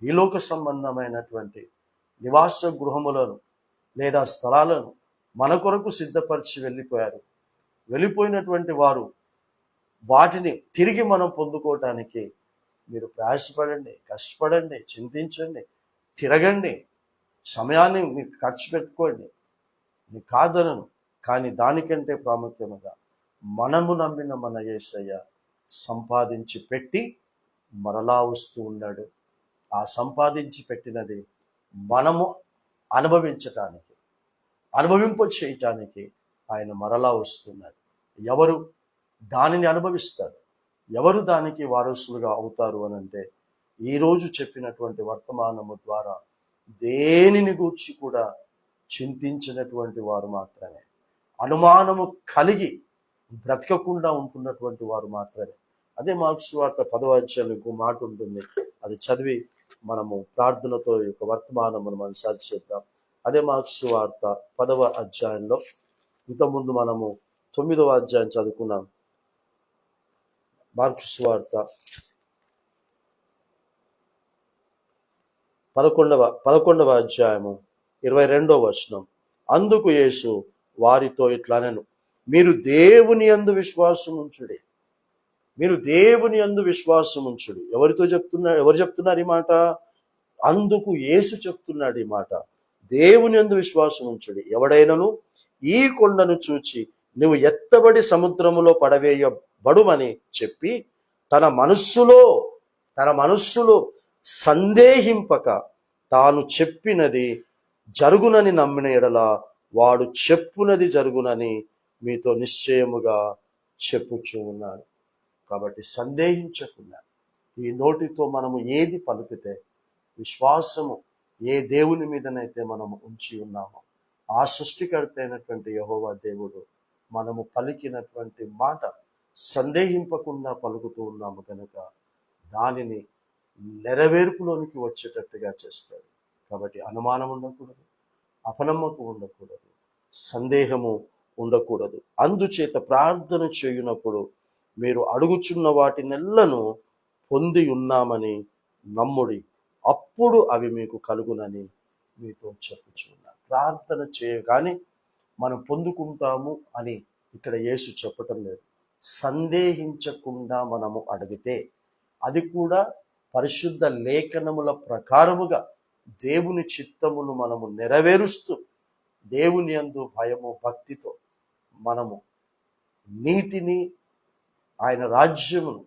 ఈ లోక సంబంధమైనటువంటి నివాస గృహములను లేదా స్థలాలను మన కొరకు సిద్ధపరిచి వెళ్ళిపోయారు. వెళ్ళిపోయినటువంటి వారు వాటిని తిరిగి మనం పొందుకోవటానికి మీరు ప్రయాసపడండి, కష్టపడండి, చింతించండి, తిరగండి, సమయాన్ని మీకు ఖర్చు పెట్టుకోండి. నీ కాదనను, కానీ దానికంటే ప్రాముఖ్యంగా మనము నమ్మిన మన యేసయ్య సంపాదించి పెట్టి మరలా వస్తూ ఉన్నాడు. ఆ సంపాదించి పెట్టినది మనము అనుభవింప చేయటానికి ఆయన మరలా వస్తున్నాడు. ఎవరు దానిని అనుభవిస్తారు, ఎవరు దానికి వారసులుగా అవుతారు అని అంటే, ఈరోజు చెప్పినటువంటి వర్తమానము ద్వారా దేనిని గూర్చి కూడా చింతించినటువంటి వారు మాత్రమే, అనుమానము కలిగి బ్రతకకుండా ఉంటున్నటువంటి వారు మాత్రమే. అదే మార్కు సువార్త 10వ ఇంకో మాట ఉంటుంది, అది చదివి మనము ప్రార్థనతో ఈ యొక్క వర్తమానమును మనం చేద్దాం. అదే మార్కు సువార్త 10వ ఇంతకుముందు మనము 9వ చదువుకున్నాం. మార్కు సువార్త 11వ 22వ అందుకు యేసు వారితో ఇట్లనెను, మీరు దేవుని యందు విశ్వాసం ఉంచుడి. మీరు దేవుని యందు విశ్వాసం ఉంచుడి. ఎవరు చెప్తున్నారు ఈ మాట? అందుకు యేసు చెప్తున్నాడు ఈ మాట. దేవుని యందు విశ్వాసం ఉంచుడి. ఎవడైనను ఈ కొండను చూచి నువ్వు ఎత్తబడి సముద్రములో పడవేయబడుమని చెప్పి తన మనస్సులో సందేహింపక తాను చెప్పినది జరుగునని నమ్మిన ఎడల వాడు చెప్పునది జరుగునని మీతో నిశ్చయముగా చెప్పుచూ ఉన్నాడు. కాబట్టి సందేహించకుండా ఈ నోటితో మనము ఏది పలికితే, విశ్వాసము ఏ దేవుని మీదనైతే మనము ఉంచి ఉన్నామో, ఆ సృష్టికర్త అయినటువంటి యెహోవా దేవుడు మనము పలికినటువంటి మాట సందేహింపకుండా పలుకుతూ ఉన్నాము కనుక దానిని నెరవేర్పులోనికి వచ్చేటట్టుగా చేస్తాడు. కాబట్టి అనుమానం ఉండకూడదు, అపనమ్మకం ఉండకూడదు, సందేహము ఉండకూడదు. అందుచేత ప్రార్థన చేయునప్పుడు మీరు అడుగుచున్న వాటినెల్లను పొంది ఉన్నామని నమ్ముడి, అప్పుడు అవి మీకు కలుగునని మీతో చెప్పుచున్నాను. ప్రార్థన చేయగానే మనం పొందుకుంటాము అని ఇక్కడ యేసు చెప్పటం లేదు. సందేహించకుండా మనము అడిగితే, అది కూడా పరిశుద్ధ లేఖనముల ప్రకారముగా దేవుని చిత్తమును మనము నెరవేరుస్తూ, దేవుని యందు భయము భక్తితో మనము నీతిని, ఆయన రాజ్యమును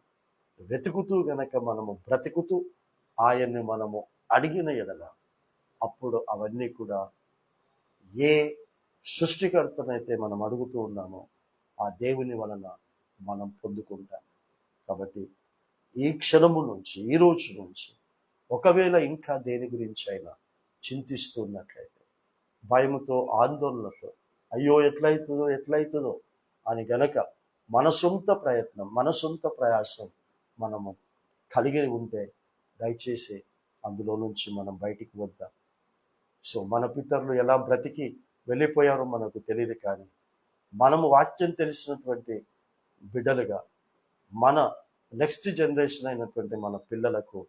వెతుకుతూ గనక మనము బ్రతుకుతూ ఆయన్ని మనము అడిగిన ఎడల, అప్పుడు అవన్నీ కూడా ఏ సృష్టికర్తనైతే మనం అడుగుతూ ఉన్నామో ఆ దేవుని వలన మనం పొందుకుంటాం. కాబట్టి ఈ క్షణము నుంచి, ఈ రోజు నుంచి ఒకవేళ ఇంకా దేని గురించి అయినా చింతిస్తున్నట్లయితే, భయముతో ఆందోళనతో అయ్యో ఎట్లయితుందో అని గనక మన సొంత ప్రయత్నం, మన సొంత ప్రయాసం మనము కలిగి ఉంటే, దయచేసి అందులో నుంచి మనం బయటికి వద్దాం. సో మన పితరులు ఎలా బ్రతికి వెళ్ళిపోయారో మనకు తెలియదు, కానీ మనము వాక్యం తెలిసినటువంటి బిడ్డలుగా మన నెక్స్ట్ జనరేషన్ అయినటువంటి మన పిల్లలకు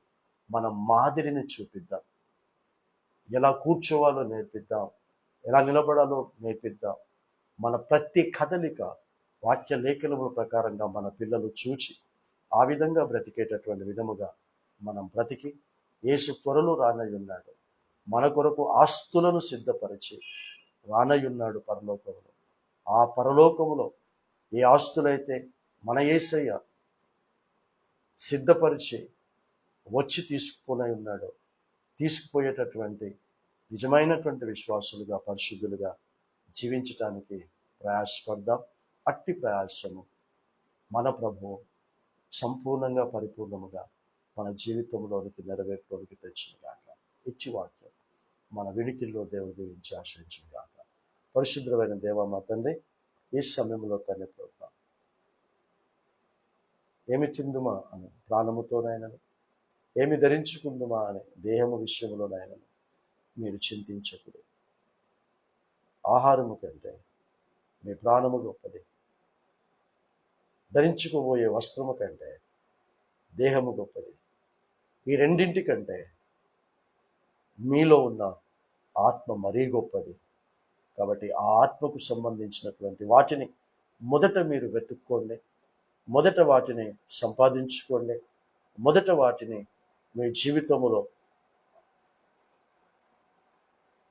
మన మాదిరిని చూపిద్దాం. ఎలా కూర్చోవాలో నేర్పిద్దాం, ఎలా నిలబడాలో నేర్పిద్దాం. మన ప్రతి కదలిక వాక్య లేఖనముల ప్రకారంగా మన పిల్లలు చూచి ఆ విధంగా బ్రతికేటటువంటి విధముగా మనం బ్రతికి, యేసు త్వరలో రానయ్యున్నాడు, మన కొరకు ఆస్తులను సిద్ధపరిచి రానయ్యున్నాడు పరలోకములో. ఆ పరలోకములో ఏ ఆస్తులైతే మన యేసయ్య సిద్ధపరిచి వచ్చి తీసుకుపోనై ఉన్నాడో, తీసుకుపోయేటటువంటి నిజమైనటువంటి విశ్వాసులుగా, పరిశుద్ధులుగా జీవించటానికి ప్రయాసపడదాం. అట్టి ప్రయాసము మన ప్రభువు సంపూర్ణంగా, పరిపూర్ణముగా మన జీవితంలోనికి నెరవేర్పులోనికి తెచ్చుగాక. ఇచ్చి వాక్యం మన వినికిల్లో దేవుడు దీవించి ఆశ్రయించుగాక. పరిశుద్ధమైన దేవ మా తండ్రి, ఈ సమయంలో తండ్రి ప్రభు, ఏమి తిందుమా అని ప్రాణముతోనైనను, ఏమి ధరించుకుందుమా అని దేహము విషయంలోనైనను మీరు చింతించకూడదు. ఆహారము కంటే మీ ప్రాణము గొప్పది, ధరించుకోబోయే వస్త్రము కంటే దేహము గొప్పది. ఈ రెండింటి కంటే మీలో ఉన్న ఆత్మ మరీ గొప్పది. కాబట్టి ఆ ఆత్మకు సంబంధించినటువంటి వాటిని మొదట మీరు వెతుక్కోండి, మొదట వాటిని సంపాదించుకోండి, మొదట వాటిని మీ జీవితంలో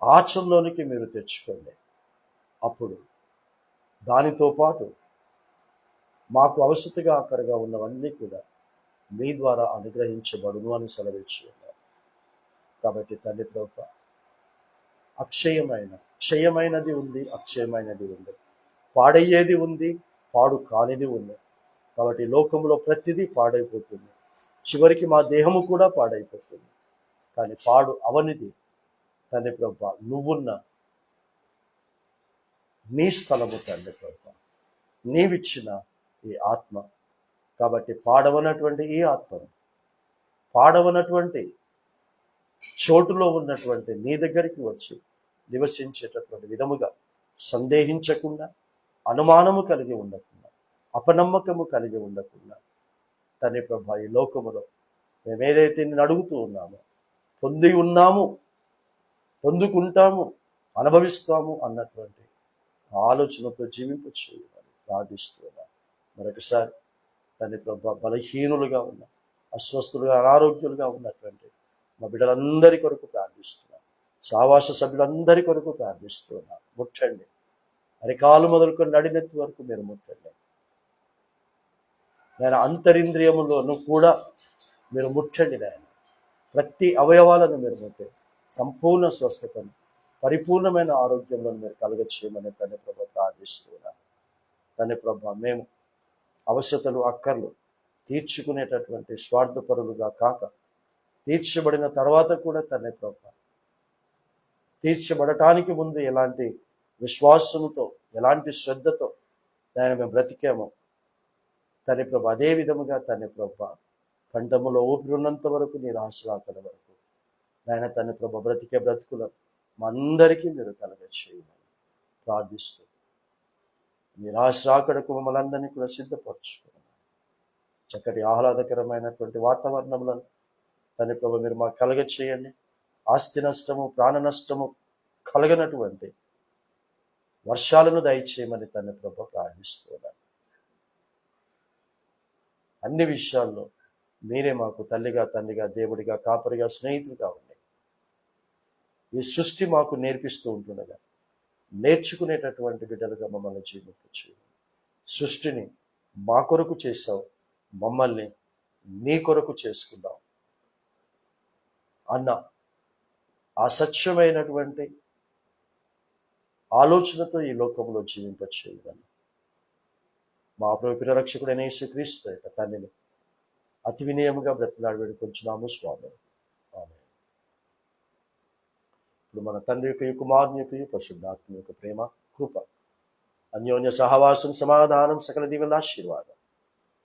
ఆచరణలోనికి మీరు తెచ్చుకోండి. అప్పుడు దానితో పాటు మాకు అవసరతగా అక్కడగా ఉన్నవన్నీ కూడా మీ ద్వారా అనుగ్రహించబడును అని సెలవిచ్చి ఉన్నారు. కాబట్టి తండ్రి ప్రభువా, క్షయమైనది ఉంది, అక్షయమైనది ఉంది, పాడయ్యేది ఉంది, పాడు కానిది ఉంది. కాబట్టి లోకంలో ప్రతిదీ పాడైపోతుంది, చివరికి మా దేహము కూడా పాడైపోతుంది. కానీ పాడు అవనిది తండ్రి ప్రభువా నువ్వున్న నీ స్థలము తండ్రి ప్రభువా, నీవిచ్చిన ఈ ఆత్మ. కాబట్టి పాడవనటువంటి ఈ ఆత్మను, పాడవనటువంటి చోటులో ఉన్నటువంటి నీ దగ్గరికి వచ్చి నివసించేటటువంటి విధముగా సందేహించకుండా, అనుమానము కలిగి ఉండకుండా, అపనమ్మకము కలిగి ఉండకుండా తండ్రి ప్రభువా ఈ లోకములో మేమేదైతే నేను అడుగుతూ ఉన్నామో, పొంది ఉన్నాము, పొందుకుంటాము, అనుభవిస్తాము అన్నటువంటి ఆలోచనతో జీవింప చేయాలని ప్రార్థిస్తున్నాను. మరొకసారి తండ్రి ప్రభువా, బలహీనులుగా ఉన్న, అస్వస్థులుగా, అనారోగ్యులుగా ఉన్నటువంటి మా బిడ్డలందరి కొరకు ప్రార్థిస్తున్నాను. సావాస సభ్యులందరి కొరకు ప్రార్థిస్తున్నాను. ముట్టండి, అరికాలు మొదలుకొని నడినెత్తి వరకు మీరు ముట్టండి. నేను అంతరింద్రియములోనూ కూడా మీరు ముట్టండి నాయన. ప్రతి అవయవాలను మీరు ముట్టండి. సంపూర్ణ స్వస్థతను, పరిపూర్ణమైన ఆరోగ్యంలో మీరు కలుగచేయమని తండ్రి ప్రభు ప్రార్థిస్తున్నాను. తండ్రి ప్రభు, మేము అవసరతలు, అక్కర్లు తీర్చుకునేటటువంటి స్వార్థపరులుగా కాక, తీర్చబడిన తర్వాత కూడా తండ్రి ప్రభు, తీర్చబడటానికి ముందు ఎలాంటి విశ్వాసముతో, ఎలాంటి శ్రద్ధతో దాన్ని మేము బ్రతికామో తండ్రి ప్రభు, అదే విధముగా తండ్రి ప్రభు కంఠములో ఊపిరిన్నంత వరకు నీ రాకడ వరకు నాయన తండ్రి ప్రభు బ్రతికే బ్రతుకులను మా అందరికీ మీరు కలగచేయమని ప్రార్థిస్తూ నీ రాకడకు మమ్మల్ని అందరినీ కూడా సిద్ధపరచుకున్నాను. చక్కటి ఆహ్లాదకరమైనటువంటి వాతావరణములను తండ్రి ప్రభు మీరు మాకు కలగచేయండి. ఆస్తి నష్టము, ప్రాణ నష్టము కలగనటువంటి వర్షాలను దయచేయమని తండ్రి ప్రభు ప్రార్థిస్తున్నాను. అన్ని విషయాల్లో మీరే మాకు తల్లిగా, తండ్రిగా, దేవుడిగా, కాపరిగా, స్నేహితుడిగా ఉండి ఈ సృష్టి మాకు నేర్పిస్తూ ఉంటుండగా నేర్చుకునేటటువంటి బిడ్డలుగా మమ్మల్ని జీవింపచేయండి. సృష్టిని మా కొరకు చేశావు, మమ్మల్ని నీ కొరకు చేసుకున్నావు అన్న ఆ సత్యమైనటువంటి ఆలోచనతో ఈ లోకంలో జీవింపచేయగలను. మా ప్రభువు రక్షకుడైన యేసుక్రీస్తు తండ్రిని అతి వినయముగా బ్రతిలాడి వేడుకొంచున్నాము స్వామి. ఆమేన్. ఇప్పుడు మన తండ్రి యొక్క, కుమారుని యొక్క, పరిశుద్ధాత్మ యొక్క ప్రేమ, కృప, అన్యోన్య సహవాసం, సమాధానం, సకల దీవెనల ఆశీర్వాదం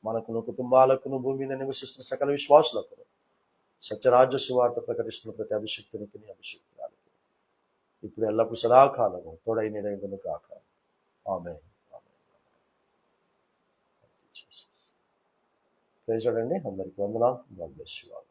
మనకును, కుటుంబాలకును, భూమి మీద నివసిస్తున్న సకల విశ్వాసులకును, సత్యరాజ్య సువార్త ప్రకటిస్తున్న ప్రతి అభిషిక్తునికి, అభిషిక్తురాలకి ఇప్పుడు ఎల్లప్పుడు సదాకాలము తోడై నీడైండును గాక. ఆమేన్. ప్రైజ్ లార్డ్ అండి. అందరికీ వందనాలు. God bless you all.